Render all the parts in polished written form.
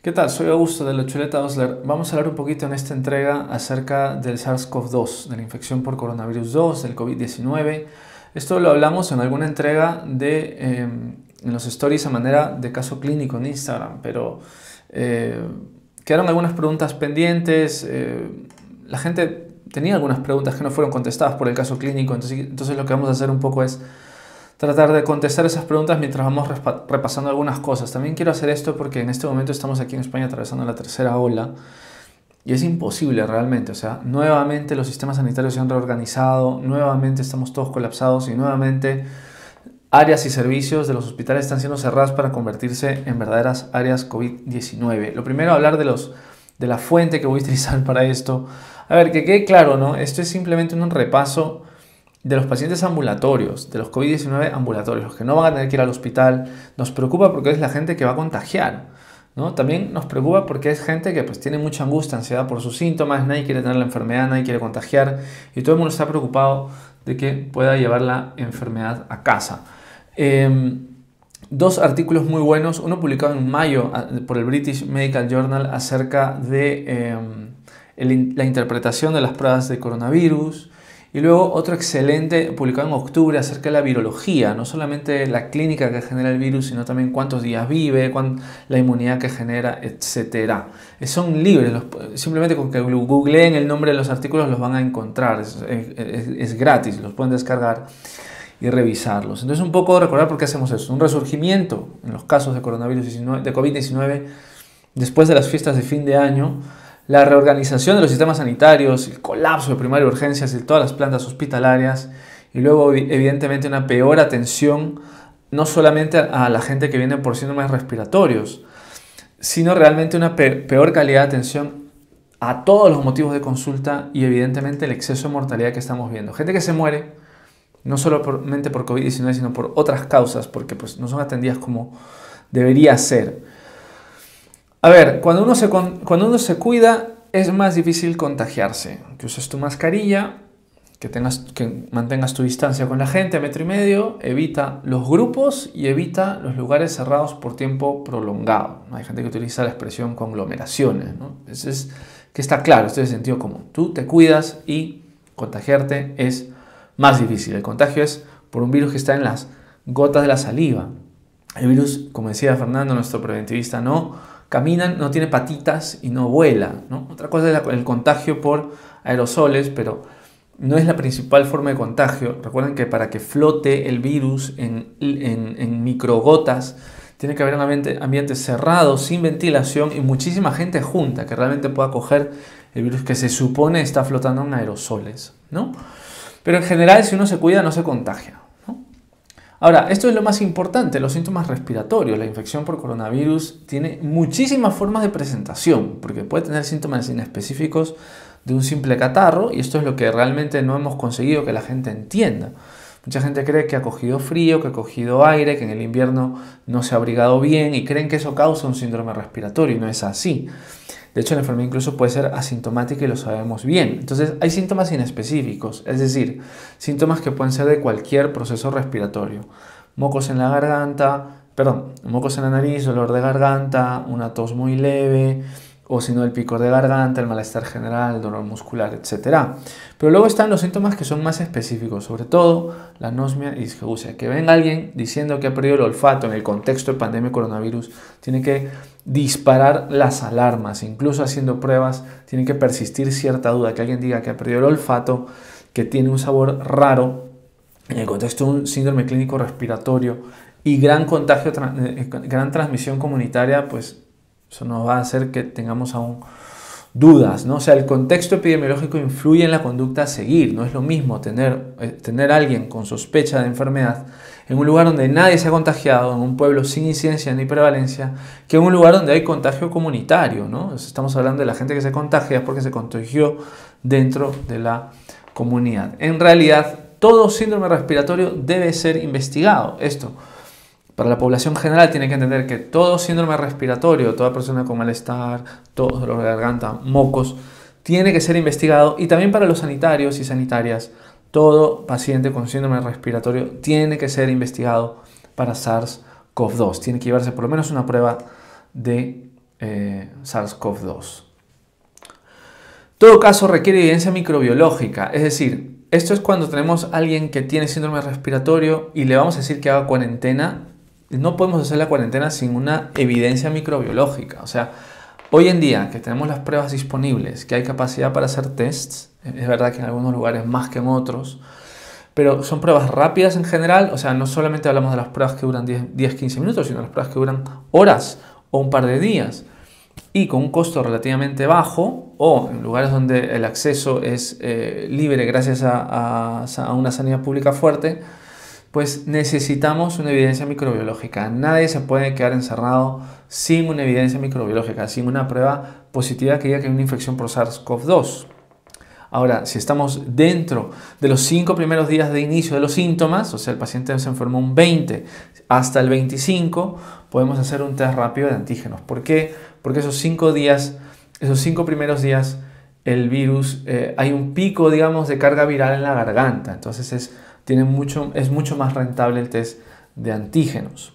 ¿Qué tal? Soy Augusto de la Chuleta Osler. Vamos a hablar un poquito en esta entrega acerca del SARS-CoV-2, de la infección por coronavirus 2, del COVID-19. Esto lo hablamos en alguna entrega en los stories a manera de caso clínico en Instagram, pero eh, quedaron algunas preguntas pendientes. La gente tenía algunas preguntas que no fueron contestadas por el caso clínico, entonces lo que vamos a hacer un poco es tratar de contestar esas preguntas mientras vamos repasando algunas cosas. También quiero hacer esto porque en este momento estamos aquí en España atravesando la tercera ola y es imposible realmente. O sea, nuevamente los sistemas sanitarios se han reorganizado, nuevamente estamos todos colapsados y nuevamente áreas y servicios de los hospitales están siendo cerradas para convertirse en verdaderas áreas COVID-19. Lo primero, hablar de la fuente que voy a utilizar para esto. A ver, que quede claro, ¿no? Esto es simplemente un repaso de los pacientes ambulatorios, de los COVID-19 ambulatorios, los que no van a tener que ir al hospital. Nos preocupa porque es la gente que va a contagiar, ¿no? También nos preocupa porque es gente que pues, tiene mucha angustia, ansiedad por sus síntomas, nadie quiere tener la enfermedad, nadie quiere contagiar y todo el mundo está preocupado de que pueda llevar la enfermedad a casa. Dos artículos muy buenos, uno publicado en mayo por el British Medical Journal acerca de la interpretación de las pruebas de coronavirus. Y luego otro excelente publicado en octubre acerca de la virología, no solamente la clínica que genera el virus, sino también cuántos días vive, la inmunidad que genera, etc. Son libres, simplemente con que googleen el nombre de los artículos los van a encontrar, es gratis, los pueden descargar y revisarlos. Entonces un poco recordar por qué hacemos eso, un resurgimiento en los casos de coronavirus de COVID-19 después de las fiestas de fin de año, la reorganización de los sistemas sanitarios, el colapso de primaria urgencias de todas las plantas hospitalarias y luego evidentemente una peor atención no solamente a la gente que viene por síndromes respiratorios, sino realmente una peor calidad de atención a todos los motivos de consulta y evidentemente el exceso de mortalidad que estamos viendo. Gente que se muere no solamente por COVID-19 sino por otras causas porque pues, no son atendidas como debería ser. A ver, cuando uno se cuida es más difícil contagiarse. Que uses tu mascarilla, que mantengas tu distancia con la gente, 1,5 metros, evita los grupos y evita los lugares cerrados por tiempo prolongado. Hay gente que utiliza la expresión conglomeraciones, ¿no? Que está claro, esto es de sentido común. Tú te cuidas y contagiarte es más difícil. El contagio es por un virus que está en las gotas de la saliva. El virus, como decía Fernando, nuestro preventivista, no camina, no tiene patitas y no vuela, ¿no? Otra cosa es el contagio por aerosoles, pero no es la principal forma de contagio. Recuerden que para que flote el virus en microgotas, tiene que haber un ambiente cerrado, sin ventilación y muchísima gente junta que realmente pueda coger el virus que se supone está flotando en aerosoles, ¿no? Pero en general, si uno se cuida, no se contagia. Ahora, esto es lo más importante, los síntomas respiratorios. La infección por coronavirus tiene muchísimas formas de presentación, porque puede tener síntomas inespecíficos de un simple catarro, y esto es lo que realmente no hemos conseguido que la gente entienda. Mucha gente cree que ha cogido frío, que ha cogido aire, que en el invierno no se ha abrigado bien, y creen que eso causa un síndrome respiratorio, y no es así. De hecho, la enfermedad incluso puede ser asintomática y lo sabemos bien. Entonces, hay síntomas inespecíficos, es decir, síntomas que pueden ser de cualquier proceso respiratorio. Mocos en la garganta, mocos en la nariz, dolor de garganta, una tos muy leve, o si no el picor de garganta, el malestar general, el dolor muscular, etc. Pero luego están los síntomas que son más específicos, sobre todo la anosmia y disgeusia. Que venga alguien diciendo que ha perdido el olfato en el contexto de pandemia de coronavirus, tiene que disparar las alarmas, incluso haciendo pruebas, tiene que persistir cierta duda, que alguien diga que ha perdido el olfato, que tiene un sabor raro, en el contexto de un síndrome clínico respiratorio y gran contagio, gran transmisión comunitaria, pues eso nos va a hacer que tengamos aún dudas, ¿no? O sea, el contexto epidemiológico influye en la conducta a seguir. No es lo mismo tener a alguien con sospecha de enfermedad en un lugar donde nadie se ha contagiado, en un pueblo sin incidencia ni prevalencia, que en un lugar donde hay contagio comunitario, ¿no? Estamos hablando de la gente que se contagia porque se contagió dentro de la comunidad. En realidad, todo síndrome respiratorio debe ser investigado. Esto, para la población general, tiene que entender que todo síndrome respiratorio, toda persona con malestar, todo dolor de garganta, mocos, tiene que ser investigado. Y también para los sanitarios y sanitarias, todo paciente con síndrome respiratorio tiene que ser investigado para SARS-CoV-2. Tiene que llevarse por lo menos una prueba de SARS-CoV-2. Todo caso requiere evidencia microbiológica, es decir, esto es cuando tenemos a alguien que tiene síndrome respiratorio y le vamos a decir que haga cuarentena. No podemos hacer la cuarentena sin una evidencia microbiológica. O sea, hoy en día que tenemos las pruebas disponibles, que hay capacidad para hacer tests, es verdad que en algunos lugares más que en otros, pero son pruebas rápidas en general. O sea, no solamente hablamos de las pruebas que duran 10-15 minutos, sino de las pruebas que duran horas o un par de días. Y con un costo relativamente bajo, o en lugares donde el acceso es libre gracias a una sanidad pública fuerte, pues necesitamos una evidencia microbiológica. Nadie se puede quedar encerrado sin una evidencia microbiológica, sin una prueba positiva que diga que hay una infección por SARS-CoV-2. Ahora, si estamos dentro de los 5 primeros días de inicio de los síntomas, o sea, el paciente se enfermó un 20 hasta el 25, podemos hacer un test rápido de antígenos. ¿Por qué? Porque esos 5 primeros días, el virus, hay un pico, digamos, de carga viral en la garganta. Entonces es mucho más rentable el test de antígenos.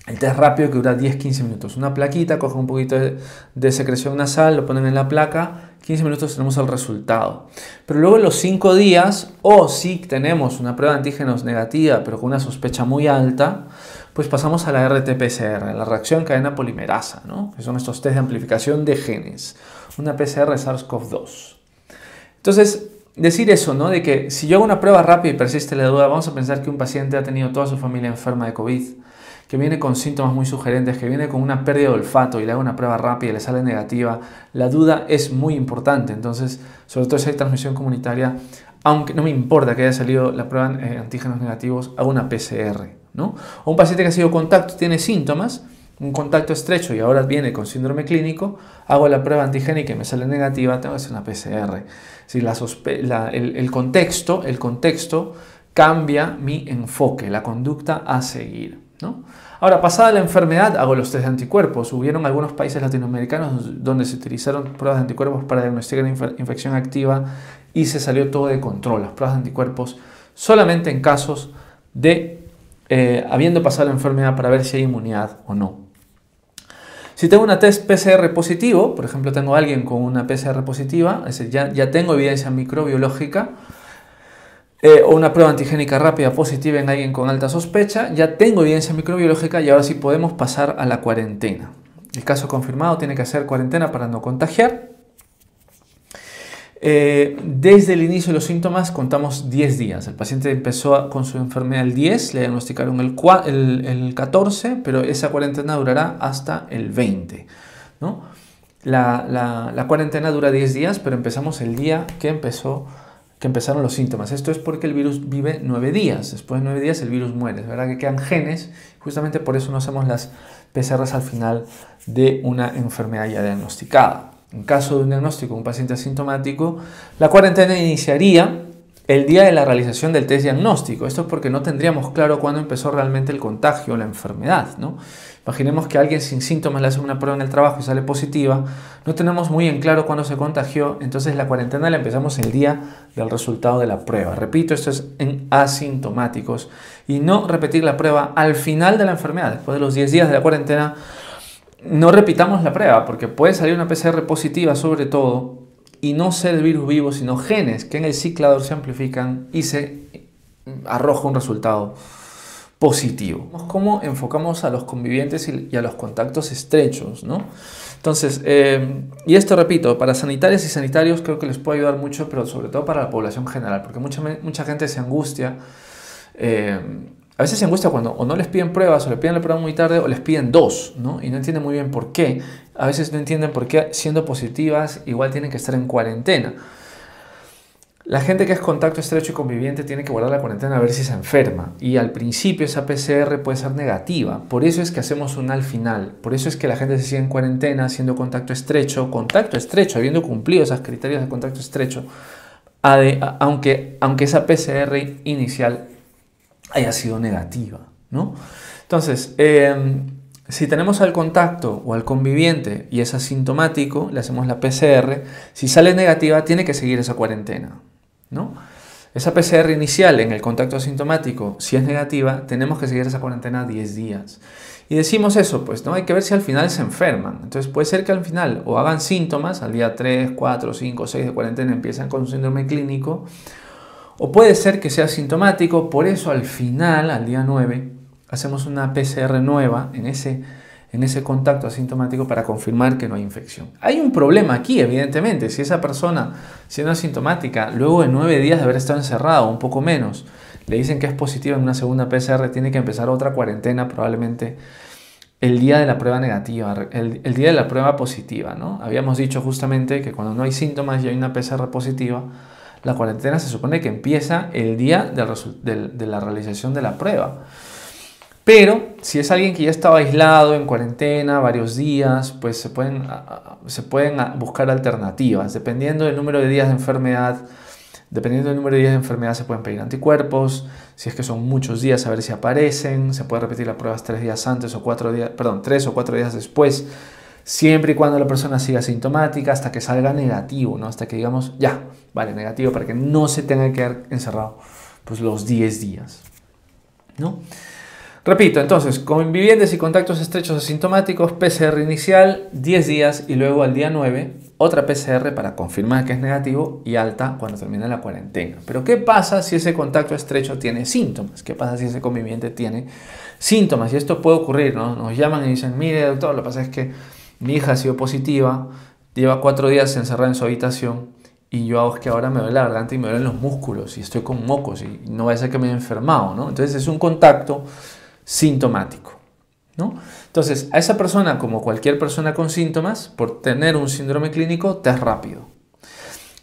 El test rápido que dura 10-15 minutos. Una plaquita, coge un poquito de secreción nasal, lo ponen en la placa, 15 minutos tenemos el resultado. Pero luego en los 5 días, o si tenemos una prueba de antígenos negativa, pero con una sospecha muy alta, pues pasamos a la RT-PCR, la reacción cadena polimerasa, ¿no? Que son estos test de amplificación de genes. Una PCR de SARS-CoV-2. Entonces, decir eso, ¿no? De que si yo hago una prueba rápida y persiste la duda, vamos a pensar que un paciente ha tenido toda su familia enferma de COVID, que viene con síntomas muy sugerentes, que viene con una pérdida de olfato y le hago una prueba rápida y le sale negativa, la duda es muy importante. Entonces, sobre todo si hay transmisión comunitaria, aunque no me importa que haya salido la prueba de antígenos negativos, hago una PCR, ¿no? O un paciente que ha sido contacto, tiene síntomas, un contacto estrecho y ahora viene con síndrome clínico, hago la prueba antigénica y me sale negativa, tengo que hacer una PCR. Si el contexto cambia mi enfoque, la conducta a seguir, ¿no? Ahora, pasada la enfermedad, hago los test de anticuerpos. Hubieron algunos países latinoamericanos donde se utilizaron pruebas de anticuerpos para diagnosticar infección activa y se salió todo de control. Las pruebas de anticuerpos solamente en casos de habiendo pasado la enfermedad para ver si hay inmunidad o no. Si tengo una test PCR positivo, por ejemplo, tengo a alguien con una PCR positiva, es decir, ya tengo evidencia microbiológica, o una prueba antigénica rápida positiva en alguien con alta sospecha, ya tengo evidencia microbiológica y ahora sí podemos pasar a la cuarentena. El caso confirmado tiene que hacer cuarentena para no contagiar. Desde el inicio de los síntomas contamos 10 días. El paciente empezó con su enfermedad el 10, le diagnosticaron el 14, pero esa cuarentena durará hasta el 20, ¿no? La cuarentena dura 10 días, pero empezamos el día que empezaron los síntomas. Esto es porque el virus vive 9 días. Después de 9 días el virus muere. Es verdad que quedan genes. Justamente por eso no hacemos las PCRs al final de una enfermedad ya diagnosticada. En caso de un diagnóstico de un paciente asintomático, la cuarentena iniciaría el día de la realización del test diagnóstico. Esto es porque no tendríamos claro cuándo empezó realmente el contagio o la enfermedad, ¿no? Imaginemos que a alguien sin síntomas le hace una prueba en el trabajo y sale positiva. No tenemos muy en claro cuándo se contagió, entonces la cuarentena la empezamos el día del resultado de la prueba. Repito, esto es en asintomáticos. Y no repetir la prueba al final de la enfermedad. Después de los 10 días de la cuarentena, no repitamos la prueba, porque puede salir una PCR positiva sobre todo y no ser el virus vivo, sino genes que en el ciclador se amplifican y se arroja un resultado positivo. ¿Cómo enfocamos a los convivientes y a los contactos estrechos, ¿no? Entonces, y esto repito, para sanitarias y sanitarios creo que les puede ayudar mucho, pero sobre todo para la población general, porque mucha gente se angustia. A veces se angustia cuando o no les piden pruebas, o le piden la prueba muy tarde, o les piden 2, ¿no? Y no entienden muy bien por qué. A veces no entienden por qué, siendo positivas, igual tienen que estar en cuarentena. La gente que es contacto estrecho y conviviente tiene que guardar la cuarentena a ver si se enferma. Y al principio esa PCR puede ser negativa. Por eso es que hacemos una al final. Por eso es que la gente se sigue en cuarentena haciendo contacto estrecho, habiendo cumplido esos criterios de contacto estrecho, aunque esa PCR inicial haya sido negativa, ¿no? Entonces, si tenemos al contacto o al conviviente y es asintomático, le hacemos la PCR. Si sale negativa, tiene que seguir esa cuarentena, ¿no? Esa PCR inicial en el contacto asintomático, si es negativa, tenemos que seguir esa cuarentena 10 días. Y decimos eso, pues, ¿no? Hay que ver si al final se enferman. Entonces puede ser que al final o hagan síntomas, al día 3, 4, 5, 6 de cuarentena empiezan con un síndrome clínico, o puede ser que sea sintomático, por eso al final, al día 9, hacemos una PCR nueva en ese contacto asintomático para confirmar que no hay infección. Hay un problema aquí, evidentemente. Si esa persona, siendo asintomática, luego de 9 días de haber estado encerrado, un poco menos, le dicen que es positiva en una segunda PCR, tiene que empezar otra cuarentena probablemente el día de la prueba negativa, el día de la prueba positiva, ¿no? Habíamos dicho justamente que cuando no hay síntomas y hay una PCR positiva, la cuarentena se supone que empieza el día de la realización de la prueba. Pero si es alguien que ya estaba aislado en cuarentena varios días, pues se pueden buscar alternativas. Dependiendo del número de días de enfermedad, se pueden pedir anticuerpos. Si es que son muchos días, a ver si aparecen. Se puede repetir las pruebas 3 días antes o 3 o 4 días después, siempre y cuando la persona siga sintomática, hasta que salga negativo, ¿no? Hasta que digamos, ya, vale, negativo, para que no se tenga que quedar encerrado pues, los 10 días, ¿no? Repito, entonces, convivientes y contactos estrechos asintomáticos, PCR inicial, 10 días y luego al día 9, otra PCR para confirmar que es negativo y alta cuando termine la cuarentena. Pero ¿qué pasa si ese contacto estrecho tiene síntomas? ¿Qué pasa si ese conviviente tiene síntomas? Y esto puede ocurrir, ¿no? Nos llaman y dicen, mire doctor, lo que pasa es que mi hija ha sido positiva, lleva 4 días encerrada en su habitación y yo es que ahora me duele la garganta y me duelen los músculos y estoy con mocos y no va a ser que me haya enfermado, ¿no? Entonces es un contacto sintomático, ¿no? Entonces, a esa persona, como cualquier persona con síntomas, por tener un síndrome clínico, test rápido.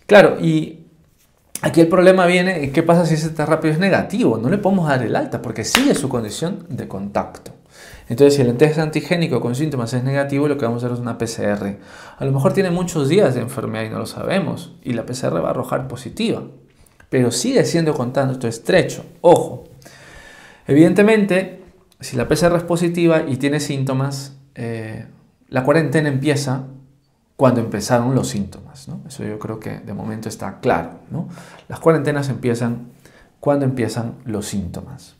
Claro, y aquí el problema viene, ¿qué pasa si ese test rápido es negativo? No le podemos dar el alta porque sigue su condición de contacto. Entonces, si el test antigénico con síntomas es negativo, lo que vamos a hacer es una PCR. A lo mejor tiene muchos días de enfermedad y no lo sabemos, y la PCR va a arrojar positiva, pero sigue siendo contacto estrecho. Ojo, evidentemente, si la PCR es positiva y tiene síntomas, la cuarentena empieza cuando empezaron los síntomas, ¿no? Eso yo creo que de momento está claro, ¿no? Las cuarentenas empiezan cuando empiezan los síntomas.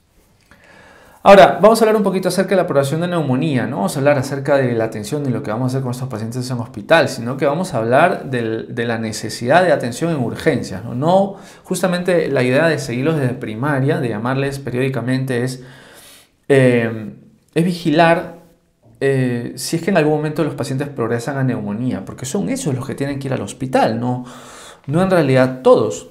Ahora, vamos a hablar un poquito acerca de la población de neumonía. No vamos a hablar acerca de la atención y lo que vamos a hacer con estos pacientes en hospital, sino que vamos a hablar de la necesidad de atención en urgencias, ¿no? No, justamente la idea de seguirlos desde primaria, de llamarles periódicamente, es vigilar si es que en algún momento los pacientes progresan a neumonía, porque son esos los que tienen que ir al hospital, no en realidad todos.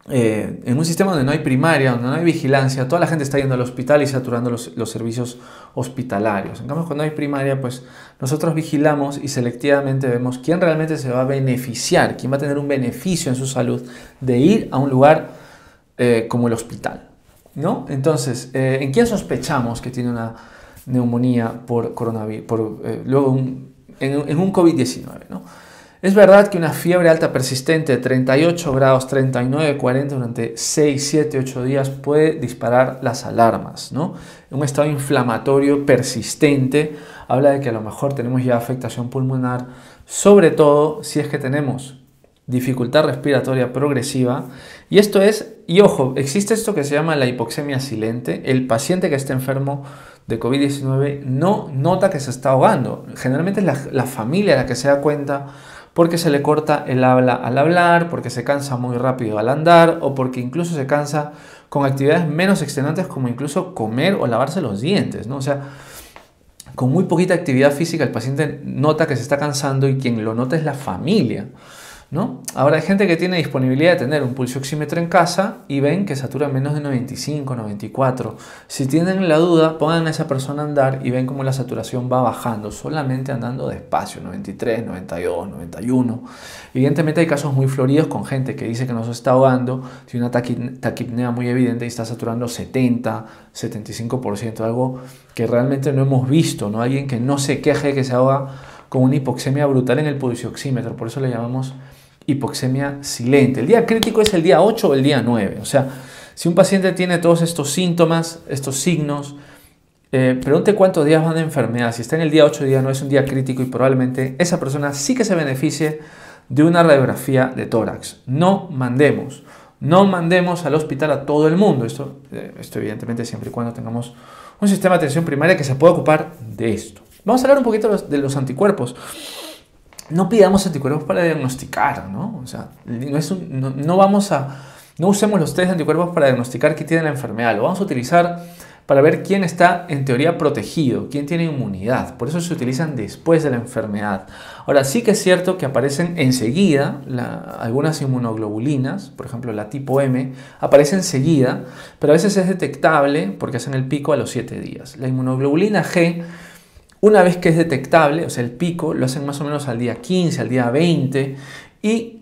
En un sistema donde no hay primaria, donde no hay vigilancia, toda la gente está yendo al hospital y saturando los servicios hospitalarios. En cambio, cuando hay primaria, pues nosotros vigilamos y selectivamente vemos quién realmente se va a beneficiar, quién va a tener un beneficio en su salud de ir a un lugar como el hospital, ¿no? Entonces, ¿en quién sospechamos que tiene una neumonía por coronavirus, en un COVID-19, ¿no? Es verdad que una fiebre alta persistente de 38 grados, 39, 40 durante 6, 7, 8 días puede disparar las alarmas, ¿no? Un estado inflamatorio persistente habla de que a lo mejor tenemos ya afectación pulmonar, sobre todo si es que tenemos dificultad respiratoria progresiva. Y esto es, y ojo, existe esto que se llama la hipoxemia silente. El paciente que está enfermo de COVID-19 no nota que se está ahogando. Generalmente es la familia la que se da cuenta porque se le corta el habla al hablar, porque se cansa muy rápido al andar o porque incluso se cansa con actividades menos extenuantes como incluso comer o lavarse los dientes, ¿no? O sea, con muy poquita actividad física el paciente nota que se está cansando y quien lo nota es la familia, ¿no? Ahora hay gente que tiene disponibilidad de tener un pulso oxímetro en casa y ven que satura menos de 95, 94. Si tienen la duda, pongan a esa persona a andar y ven cómo la saturación va bajando, solamente andando despacio, 93, 92, 91. Evidentemente hay casos muy floridos con gente que dice que no se está ahogando, tiene una taquipnea muy evidente y está saturando 70, 75%, algo que realmente no hemos visto, ¿no? Alguien que no se queje de que se ahoga con una hipoxemia brutal en el pulso oxímetro, por eso le llamamos hipoxemia silente. El día crítico es el día 8 o el día 9. O sea, si un paciente tiene todos estos síntomas, estos signos, pregunte cuántos días van de enfermedad. Si está en el día 8 o día 9 es un día crítico y probablemente esa persona sí que se beneficie de una radiografía de tórax. No mandemos No mandemos al hospital a todo el mundo. Esto evidentemente siempre y cuando tengamos un sistema de atención primaria que se pueda ocupar de esto. Vamos a hablar un poquito de los anticuerpos. No pidamos anticuerpos para diagnosticar, ¿no? O sea, no usemos los test de anticuerpos para diagnosticar quién tiene la enfermedad. Lo vamos a utilizar para ver quién está en teoría protegido, quién tiene inmunidad. Por eso se utilizan después de la enfermedad. Ahora, sí que es cierto que aparecen enseguida algunas inmunoglobulinas, por ejemplo la tipo M, aparece enseguida, pero a veces es detectable porque hacen el pico a los 7 días. La inmunoglobulina G, una vez que es detectable, o sea, el pico, lo hacen más o menos al día 15, al día 20, y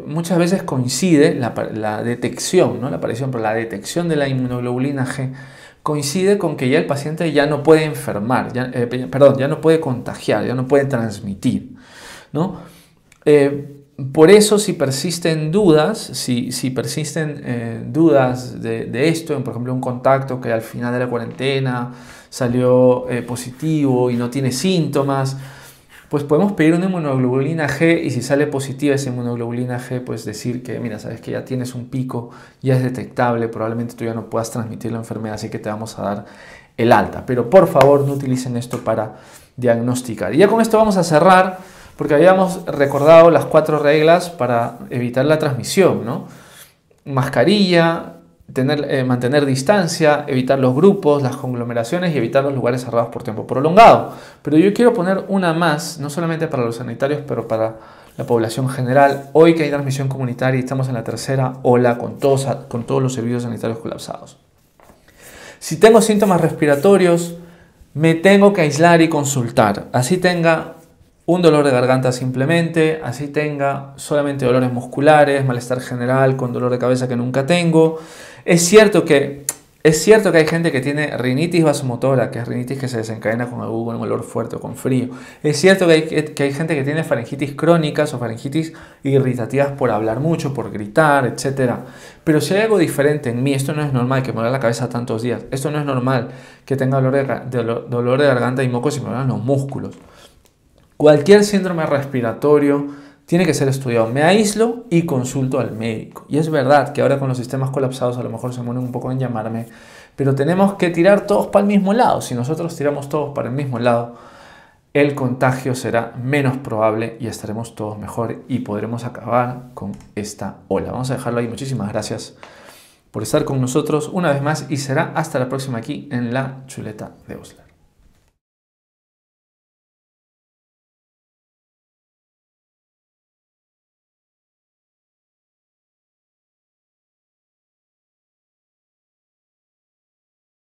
muchas veces coincide la detección, ¿no? La aparición, pero la detección de la inmunoglobulina G coincide con que ya el paciente ya no puede enfermar, ya no puede contagiar, ya no puede transmitir, ¿no? Por eso, si persisten dudas, si persisten dudas de esto, por ejemplo, un contacto que al final de la cuarentena salió positivo y no tiene síntomas, pues podemos pedir una inmunoglobulina G y si sale positiva esa inmunoglobulina G, pues decir que, mira, sabes que ya tienes un pico, ya es detectable, probablemente tú ya no puedas transmitir la enfermedad, así que te vamos a dar el alta. Pero por favor no utilicen esto para diagnosticar. Y ya con esto vamos a cerrar, porque habíamos recordado las 4 reglas para evitar la transmisión, ¿no? Mascarilla, mantener distancia, evitar los grupos, las conglomeraciones y evitar los lugares cerrados por tiempo prolongado. Pero yo quiero poner una más, no solamente para los sanitarios, pero para la población general. Hoy que hay transmisión comunitaria y estamos en la tercera ola con todos los servicios sanitarios colapsados. Si tengo síntomas respiratorios, me tengo que aislar y consultar. Así tenga un dolor de garganta simplemente, así tenga solamente dolores musculares, malestar general, con dolor de cabeza que nunca tengo. Es cierto que hay gente que tiene rinitis vasomotora, que es rinitis que se desencadena con algún olor fuerte o con frío. Es cierto que hay gente que tiene faringitis crónicas o faringitis irritativas por hablar mucho, por gritar, etc. Pero si hay algo diferente en mí, esto no es normal que me duele la cabeza tantos días. Esto no es normal que tenga dolor de garganta y mocos y me duelen los músculos. Cualquier síndrome respiratorio tiene que ser estudiado. Me aíslo y consulto al médico. Y es verdad que ahora con los sistemas colapsados a lo mejor se mueren un poco en llamarme, pero tenemos que tirar todos para el mismo lado. Si nosotros tiramos todos para el mismo lado, el contagio será menos probable y estaremos todos mejor y podremos acabar con esta ola. Vamos a dejarlo ahí. Muchísimas gracias por estar con nosotros una vez más y será hasta la próxima aquí en La Chuleta de Osla.